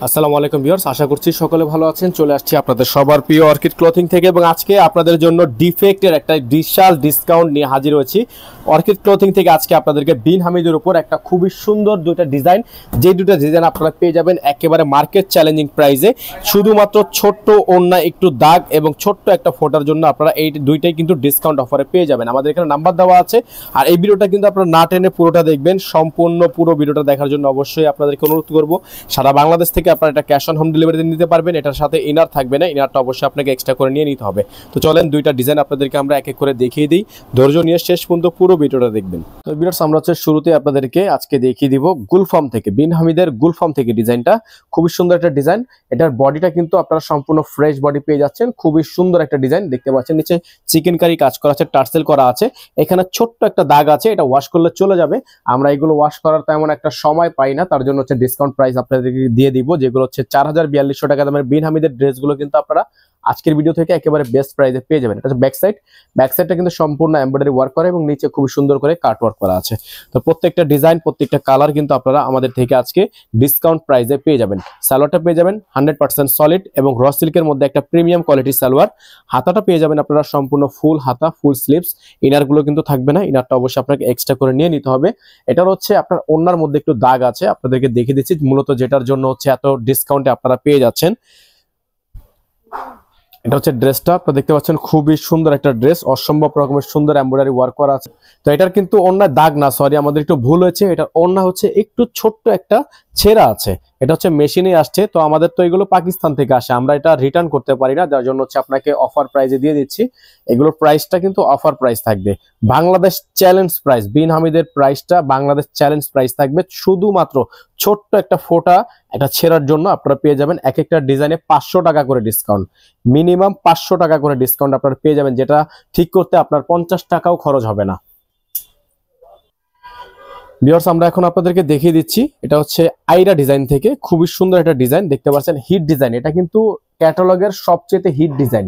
আসসালামু আলাইকুম ভিউয়ার্স, আশা করছি সকলে ভালো আছেন। চলে আসছি আপনাদের সবার প্রিয় অর্কিড ক্লথিং থেকে এবং আজকে আপনাদের জন্য ডিফেক্টের একটা বিশাল ডিসকাউন্ট নিয়ে হাজির হয়েছি। অর্কিড ক্লথিং থেকে আজকে আপনাদেরকে বিন হামিদের উপর একটা খুবই সুন্দর দুইটা ডিজাইন, যে দুটো ডিজাইন আপনারা পেয়ে যাবেন একেবারে মার্কেট চ্যালেঞ্জিং প্রাইসে। শুধুমাত্র ছোট্ট ওড়না, একটু দাগ এবং ছোট্ট একটা ফোটার জন্য আপনারা এই দুইটাই কিন্তু ডিসকাউন্ট অফারে পেয়ে যাবেন। আমাদের এখানে নাম্বার দেওয়া আছে, আর এই ভিডিওটা কিন্তু আপনারা না টেনে পুরোটা দেখবেন। সম্পূর্ণ পুরো ভিডিওটা দেখার জন্য অবশ্যই আপনাদেরকে অনুরোধ করবো, সারা বাংলাদেশ থেকে আপনারা এটা ক্যাশ অন হোম ডেলিভারিতে নিতে পারবেন। এটার সাথে ইনার থাকবে না, ইনারটা অবশ্যই আপনাকে এক্সট্রা করে নিয়ে নিতে হবে। তো চলেন দুইটা ডিজাইন আপনাদেরকে আমরা এক এক করে দেখিয়ে দিই, ধৈর্য নিয়ে শেষ পর্যন্ত পুরো ভিডিওটা দেখবেন। তো ভিউয়ার্স, আমরা হচ্ছে শুরুতে আপনাদেরকে আজকে দেখিয়ে দিব গুলফাম থেকে, বিন হামিদের গুলফাম থেকে ডিজাইনটা। খুবই সুন্দর একটা ডিজাইন। এটার বডিটা কিন্তু আপনারা সম্পূর্ণ ফ্রেশ বডি পেয়ে যাচ্ছেন। খুবই সুন্দর একটা ডিজাইন দেখতে পাচ্ছেন। নিচে চিকেন কারি কাজ করা আছে, টার্সেল করা আছে। এখানে ছোট্ট একটা দাগ আছে, এটা ওয়াশ করলে চলে যাবে। আমরা এগুলো ওয়াশ করার তেমন একটা সময় পাই না, তার জন্য হচ্ছে ডিসকাউন্ট প্রাইস আপনাদেরকে দিয়ে দিব, যেগুলো হচ্ছে 4042 টাকা দামের বিন হামিদের ড্রেসগুলো কিন্তু আপনারা আজকের ভিডিও থেকে একেবারে বেস্ট প্রাইসে পেয়ে যাবেন। এটা হচ্ছে ব্যাক সাইড। ব্যাক সাইডটা কিন্তু সম্পূর্ণ এমব্রয়ডারি ওয়ার্ক করা এবং নিচে খুব সুন্দর করে কাট ওয়ার্ক করা আছে। তো প্রত্যেকটা ডিজাইন, প্রত্যেকটা কালার কিন্তু আপনারা আমাদের থেকে আজকে ডিসকাউন্ট প্রাইসে পেয়ে যাবেন। সালোয়ারটা পেয়ে যাবেন 100% সলিড এবং র সিল্কের মধ্যে একটা প্রিমিয়াম কোয়ালিটির সালোয়ার। হাতাটা পেয়ে যাবেন আপনারা সম্পূর্ণ ফুল হাতা, ফুল স্লিভস। ইনারগুলো কিন্তু থাকবে না, ইনারটা অবশ্যই আপনাকে এক্সট্রা করে নিয়ে নিতে হবে। এটার হচ্ছে আপনার ওড়নার মধ্যে একটু দাগ আছে, আপনাদেরকে দেখিয়ে দিচ্ছি মূলত যেটার জন্য হচ্ছে এত ডিসকাউন্টে আপনারা পেয়ে যাচ্ছেন। এটা হচ্ছে ড্রেসটা, আপনারা দেখতে পাচ্ছেন খুবই সুন্দর একটা ড্রেস, অসম্ভব রকমের সুন্দর এমব্রয়ডারি ওয়ার্ক করা আছে। তো এটার কিন্তু ওড়নার দাগ না, সরি আমাদের একটু ভুল হয়েছে, এটার ওড়না হচ্ছে একটু ছোট্ট একটা ছেঁড়া আছে। এটা হচ্ছে মেশিনে আসছে, তো আমাদের তো এগুলো পাকিস্তান থেকে আসে, আমরা এটা রিটার্ন করতে পারি না, যার জন্য হচ্ছে আপনাকে অফার প্রাইসে দিয়ে দিচ্ছি। এগুলোর প্রাইসটা কিন্তু অফার প্রাইস থাকবে, বাংলাদেশ চ্যালেঞ্জ প্রাইস। বিন হামিদের প্রাইসটা বাংলাদেশ চ্যালেঞ্জ প্রাইস থাকবে। শুধুমাত্র ছোট্ট একটা ফোটা, একটা ছেঁড়ার জন্য আপনারা পেয়ে যাবেন এক একটা ডিজাইনে 500 টাকা করে ডিসকাউন্ট, মিনিমাম 500 টাকা করে ডিসকাউন্ট আপনারা পেয়ে যাবেন, যেটা ঠিক করতে আপনার 50 টাকাও খরচ হবে না। ভিউয়ার্স, আমরা এখন আপনাদেরকে দেখিয়ে দিচ্ছি, এটা হচ্ছে আইরা ডিজাইন থেকে খুবই সুন্দর একটা ডিজাইন দেখতে পাচ্ছেন, হিট ডিজাইন। এটা কিন্তু ক্যাটালগের সবচেয়ে হিট ডিজাইন।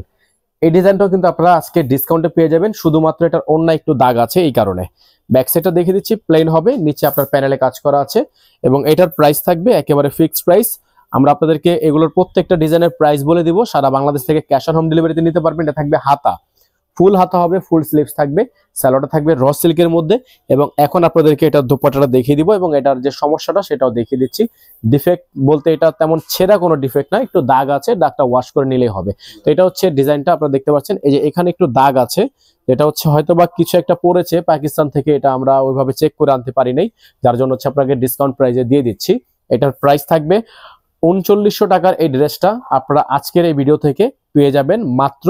এই ডিজাইনটাও কিন্তু আপনারা আজকে ডিসকাউন্টে পেয়ে যাবেন, শুধুমাত্র এটার ওড়না একটু দাগ আছে এই কারণে। ব্যাক সাইডটা দেখিয়ে দিচ্ছি, প্লেন হবে, নিচে আপনার প্যানেলে কাজ করা আছে এবং এটার প্রাইস থাকবে একেবারে ফিক্সড প্রাইস। আমরা আপনাদেরকে এগুলোর প্রত্যেকটা ডিজাইনের প্রাইস বলে দিব, সারা বাংলাদেশ থেকে ক্যাশ অন হোম ডেলিভারিতে নিতে পারবেন। এটা থাকবে হাতা, ফুল হাতা হবে, ফুল স্লিভস থাকবে, স্যালোয়ারটা থাকবে র সিল্কের মধ্যে। এবং এখন আপনাদেরকে এটা দোপাট্টাটা দেখিয়ে দিব এবং এটার যে সমস্যাটা সেটাও দেখিয়ে দিচ্ছি। ডিফেক্ট বলতে এটা তেমন ছেঁড়া কোনো ডিফেক্ট না, একটু দাগ আছে, দাগটা ওয়াশ করে নিলেই হবে। তো এটা হচ্ছে ডিজাইনটা, আপনারা দেখতে পাচ্ছেন এই যে এখানে একটু দাগ আছে, এটা হচ্ছে হয়তো বা কিছু একটা পড়েছে পাকিস্তান থেকে, এটা আমরা ওইভাবে চেক করে আনতে পারি নাই, যার জন্য হচ্ছে আপনাকে ডিসকাউন্ট প্রাইসে দিয়ে দিচ্ছি। এটার প্রাইস থাকবে 3900 টাকার। এই ড্রেসটা আপনারা আজকের এই ভিডিও থেকে পেয়ে যাবেন মাত্র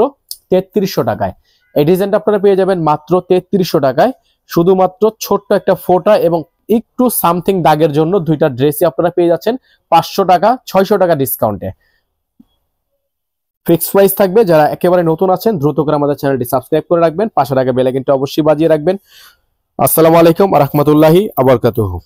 3300 টাকায়। এই ডিজাইনটা আপনারা পেয়ে যাবেন মাত্র 3300 টাকায়। শুধুমাত্র ছোট্ট একটা ফোটা এবং একটু সামথিং দাগের জন্য দুইটা ড্রেসই আপনারা পেয়ে যাচ্ছেন 500 টাকা, 600 টাকা ডিসকাউন্টে। ফিক্সড প্রাইস থাকবে। যারা একেবারে নতুন আছেন দ্রুত করে আমাদের চ্যানেলটি সাবস্ক্রাইব করে রাখবেন, পাশে থাকা বেল আইকনটা অবশ্যই বাজিয়ে রাখবেন। আসসালামু আলাইকুম ওয়া রাহমাতুল্লাহি ওয়া বারাকাতুহু।